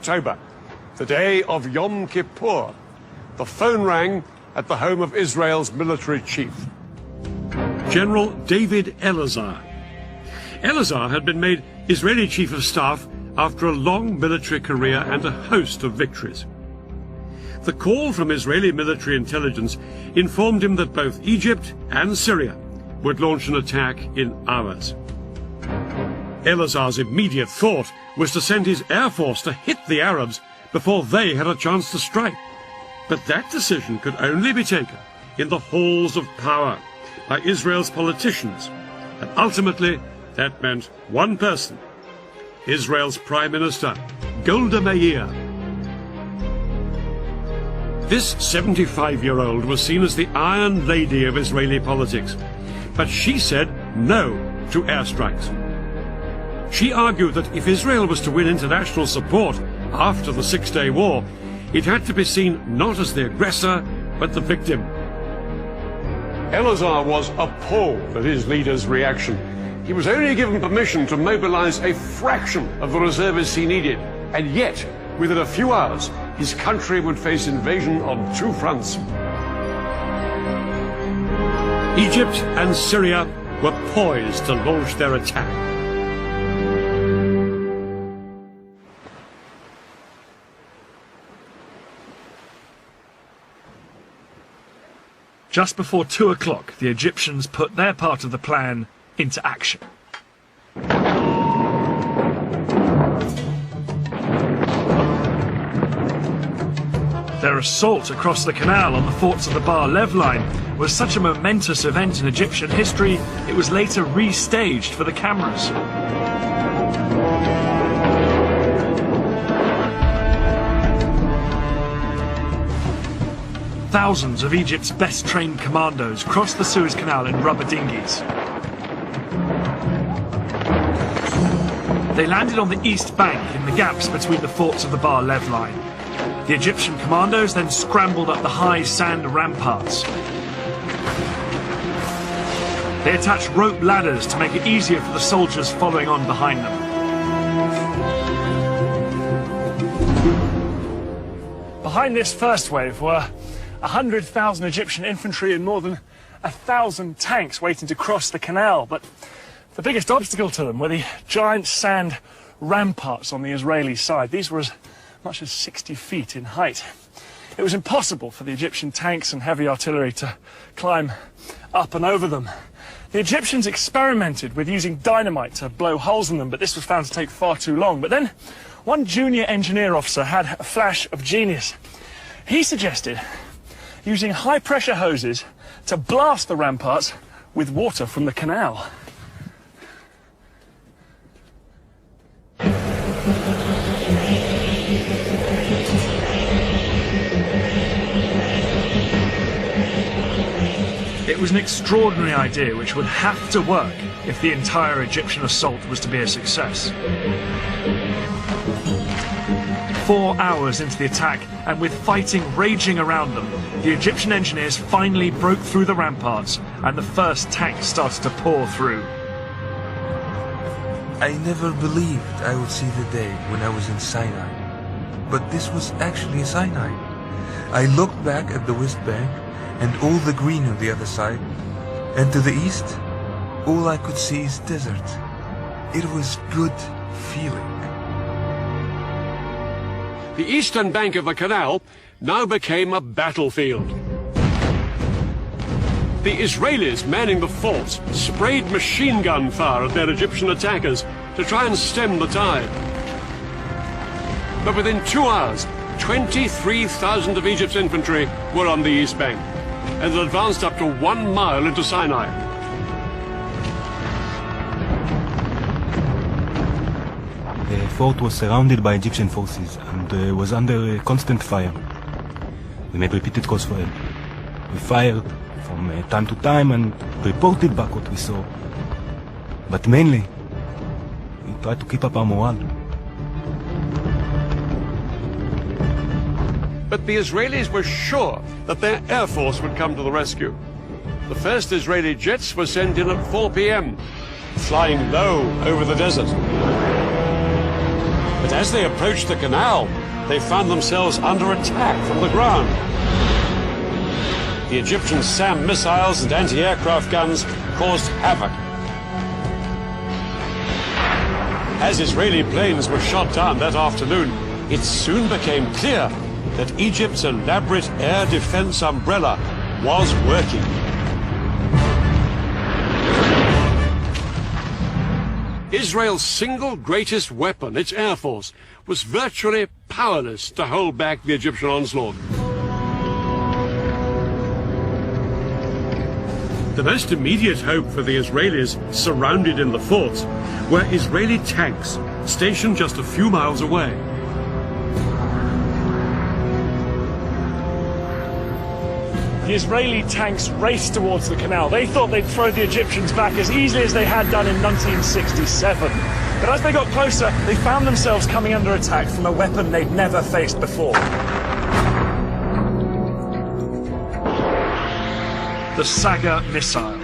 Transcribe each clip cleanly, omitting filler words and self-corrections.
October, the day of Yom Kippur, the phone rang at the home of Israel's military chief. General David Elazar. Elazar had been made Israeli chief of staff after a long military career and a host of victories. The call from Israeli military intelligence informed him that both Egypt and Syria would launch an attack in hours. Elazar's immediate thought was to send his air force to hit the Arabs before they had a chance to strike. But that decision could only be taken in the halls of power by Israel's politicians. And ultimately, that meant one person, Israel's Prime Minister, Golda Meir. This 75-year-old was seen as the Iron Lady of Israeli politics. But she said no to airstrikes. She argued that if Israel was to win international support after the Six-Day War, it had to be seen not as the aggressor, but the victim. Elazar was appalled at his leader's reaction. He was only given permission to mobilize a fraction of the reservists he needed, and yet, within a few hours, his country would face invasion on two fronts. Egypt and Syria were poised to launch their attack. Just before 2 o'clock, the Egyptians put their part of the plan into action. Their assault across the canal on the forts of the Bar Lev line was such a momentous event in Egyptian history, it was later restaged for the cameras. Thousands of Egypt's best-trained commandos crossed the Suez Canal in rubber dinghies. They landed on the east bank in the gaps between the forts of the Bar Lev line. The Egyptian commandos then scrambled up the high sand ramparts. They attached rope ladders to make it easier for the soldiers following on behind them. Behind this first wave were 100,000 Egyptian infantry and more than 1,000 tanks waiting to cross the canal. But the biggest obstacle to them were the giant sand ramparts on the Israeli side. These were as much as 60 feet in height. It was impossible for the Egyptian tanks and heavy artillery to climb up and over them. The Egyptians experimented with using dynamite to blow holes in them, but this was found to take far too long. But then one junior engineer officer had a flash of genius. He suggested using high-pressure hoses to blast the ramparts with water from the canal. It was an extraordinary idea which would have to work if the entire Egyptian assault was to be a success. 4 hours into the attack, and with fighting raging around them, the Egyptian engineers finally broke through the ramparts, and the first tanks started to pour through. I never believed I would see the day when I was in Sinai. But this was actually Sinai. I looked back at the West Bank, and all the green on the other side, and to the east, all I could see is desert. It was good feeling. The eastern bank of the canal now became a battlefield. The Israelis manning the forts sprayed machine gun fire at their Egyptian attackers to try and stem the tide. But within 2 hours, 23,000 of Egypt's infantry were on the east bank, and had advanced up to 1 mile into Sinai. The fort was surrounded by Egyptian forces and was under constant fire. We made repeated calls for help. We fired from time to time and reported back what we saw. But mainly, we tried to keep up our morale. But the Israelis were sure that their air force would come to the rescue. The first Israeli jets were sent in at 4 p.m., flying low over the desert. But as they approached the canal, they found themselves under attack from the ground. The Egyptian SAM missiles and anti-aircraft guns caused havoc. As Israeli planes were shot down that afternoon, it soon became clear that Egypt's elaborate air defense umbrella was working. Israel's single greatest weapon, its air force, was virtually powerless to hold back the Egyptian onslaught. The most immediate hope for the Israelis surrounded in the forts were Israeli tanks stationed just a few miles away. The Israeli tanks raced towards the canal. They thought they'd throw the Egyptians back as easily as they had done in 1967. But as they got closer, they found themselves coming under attack from a weapon they'd never faced before. The Saga missile.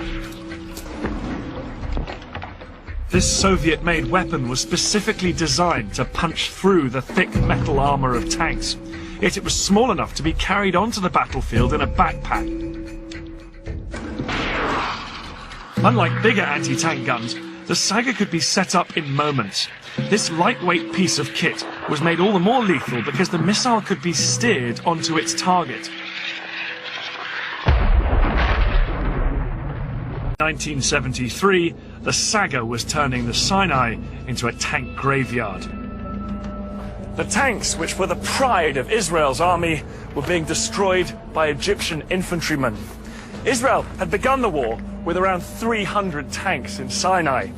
This Soviet-made weapon was specifically designed to punch through the thick metal armor of tanks. Yet it was small enough to be carried onto the battlefield in a backpack. Unlike bigger anti-tank guns, the Saga could be set up in moments. This lightweight piece of kit was made all the more lethal because the missile could be steered onto its target. 1973, the Saga was turning the Sinai into a tank graveyard. The tanks, which were the pride of Israel's army, were being destroyed by Egyptian infantrymen. Israel had begun the war with around 300 tanks in Sinai.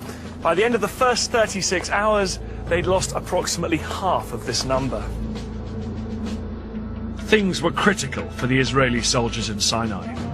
By the end of the first 36 hours, they'd lost approximately half of this number. Things were critical for the Israeli soldiers in Sinai.